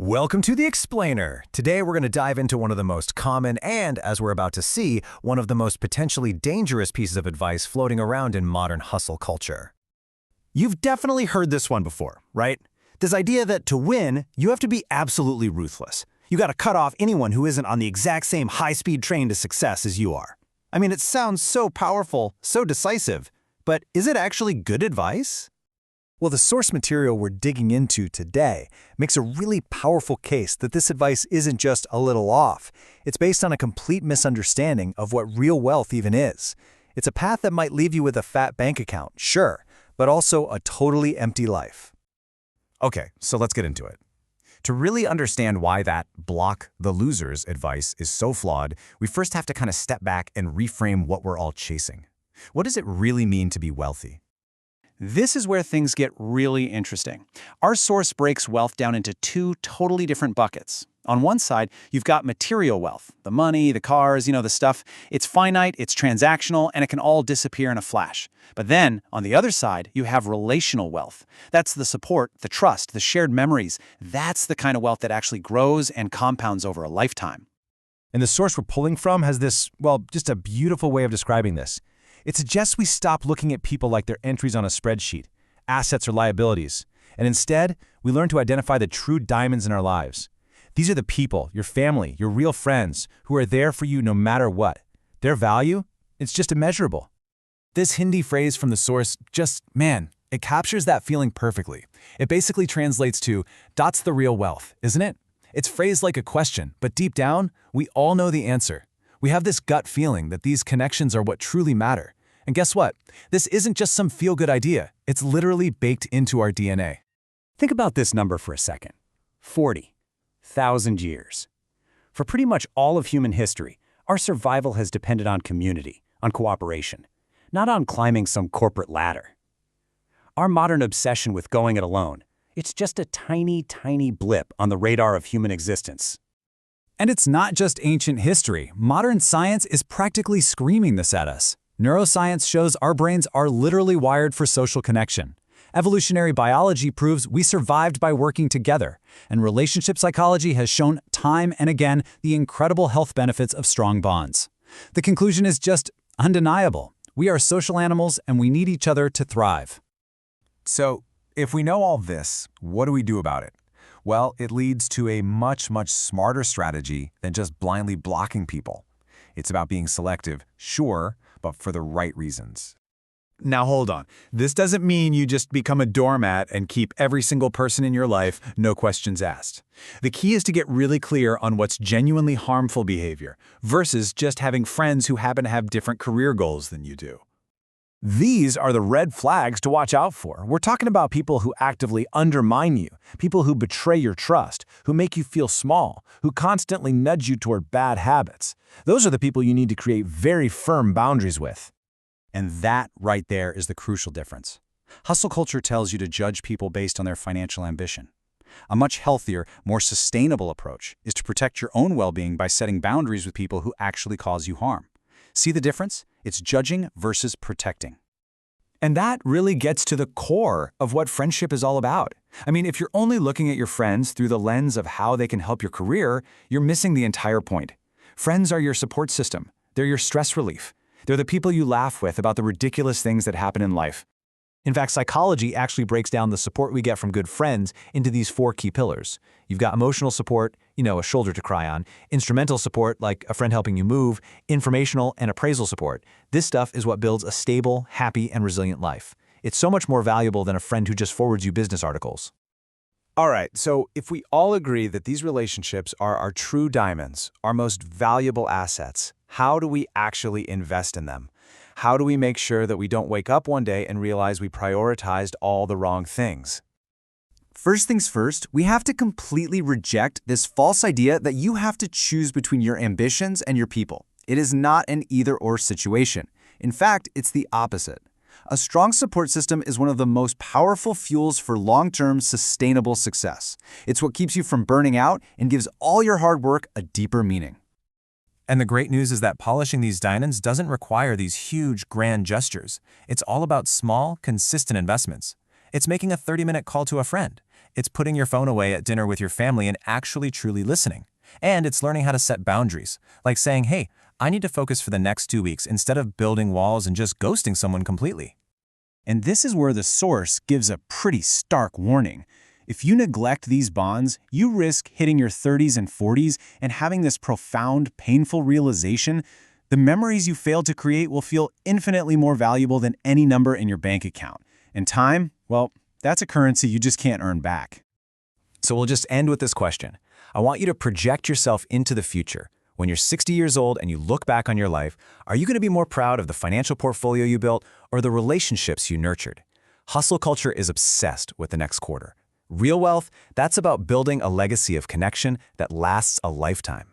Welcome to The Explainer. Today we're going to dive into one of the most common and, as we're about to see, one of the most potentially dangerous pieces of advice floating around in modern hustle culture. You've definitely heard this one before, right? This idea that to win, you have to be absolutely ruthless. You got to cut off anyone who isn't on the exact same high-speed train to success as you are. I mean, it sounds so powerful, so decisive, but is it actually good advice? Well, the source material we're digging into today makes a really powerful case that this advice isn't just a little off. It's based on a complete misunderstanding of what real wealth even is. It's a path that might leave you with a fat bank account, sure, but also a totally empty life. Okay, so let's get into it. To really understand why that block the losers advice is so flawed, we first have to kind of step back and reframe what we're all chasing. What does it really mean to be wealthy? This is where things get really interesting. Our source breaks wealth down into two totally different buckets. On one side, you've got material wealth, the money, the cars, the stuff. It's finite, it's transactional, and it can all disappear in a flash. But then, on the other side, you have relational wealth. That's the support, the trust, the shared memories. That's the kind of wealth that actually grows and compounds over a lifetime. And the source we're pulling from has this, well, just a beautiful way of describing this. It suggests we stop looking at people like they're entries on a spreadsheet, assets or liabilities, and instead, we learn to identify the true diamonds in our lives. These are the people, your family, your real friends, who are there for you no matter what. Their value? It's just immeasurable. This Hindi phrase from the source it captures that feeling perfectly. It basically translates to, "That's the real wealth, isn't it?" It's phrased like a question, but deep down, we all know the answer. We have this gut feeling that these connections are what truly matter. And guess what? This isn't just some feel-good idea. It's literally baked into our DNA. Think about this number for a second. 40,000 years. For pretty much all of human history, our survival has depended on community, on cooperation, not on climbing some corporate ladder. Our modern obsession with going it alone, it's just a tiny, tiny blip on the radar of human existence. And it's not just ancient history. Modern science is practically screaming this at us. Neuroscience shows our brains are literally wired for social connection. Evolutionary biology proves we survived by working together. And relationship psychology has shown time and again the incredible health benefits of strong bonds. The conclusion is just undeniable. We are social animals and we need each other to thrive. So, if we know all this, what do we do about it? Well, it leads to a much smarter strategy than just blindly blocking people. It's about being selective, sure, but for the right reasons. Now hold on. This doesn't mean you just become a doormat and keep every single person in your life, no questions asked. The key is to get really clear on what's genuinely harmful behavior versus just having friends who happen to have different career goals than you do. These are the red flags to watch out for. We're talking about people who actively undermine you, people who betray your trust, who make you feel small, who constantly nudge you toward bad habits. Those are the people you need to create very firm boundaries with. And that right there is the crucial difference. Hustle culture tells you to judge people based on their financial ambition. A much healthier, more sustainable approach is to protect your own well-being by setting boundaries with people who actually cause you harm. See the difference? It's judging versus protecting. And that really gets to the core of what friendship is all about. I mean, if you're only looking at your friends through the lens of how they can help your career, you're missing the entire point. Friends are your support system. They're your stress relief. They're the people you laugh with about the ridiculous things that happen in life. In fact, psychology actually breaks down the support we get from good friends into these four key pillars. You've got emotional support, a shoulder to cry on, instrumental support, like a friend helping you move, informational and appraisal support. This stuff is what builds a stable, happy, and resilient life. It's so much more valuable than a friend who just forwards you business articles. All right, so if we all agree that these relationships are our true diamonds, our most valuable assets, how do we actually invest in them? How do we make sure that we don't wake up one day and realize we prioritized all the wrong things? First things first, we have to completely reject this false idea that you have to choose between your ambitions and your people. It is not an either-or situation. In fact, it's the opposite. A strong support system is one of the most powerful fuels for long-term, sustainable success. It's what keeps you from burning out and gives all your hard work a deeper meaning. And the great news is that polishing these diamonds doesn't require these huge, grand gestures. It's all about small, consistent investments. It's making a 30-minute call to a friend. It's putting your phone away at dinner with your family and actually truly listening. And it's learning how to set boundaries, like saying, hey, I need to focus for the next 2 weeks instead of building walls and just ghosting someone completely. And this is where the source gives a pretty stark warning. If you neglect these bonds, you risk hitting your 30s and 40s and having this profound, painful realization: the memories you failed to create will feel infinitely more valuable than any number in your bank account. And time, well, that's a currency you just can't earn back. So we'll just end with this question. I want you to project yourself into the future. When you're 60 years old and you look back on your life, are you going to be more proud of the financial portfolio you built or the relationships you nurtured? Hustle culture is obsessed with the next quarter. Real wealth, that's about building a legacy of connection that lasts a lifetime.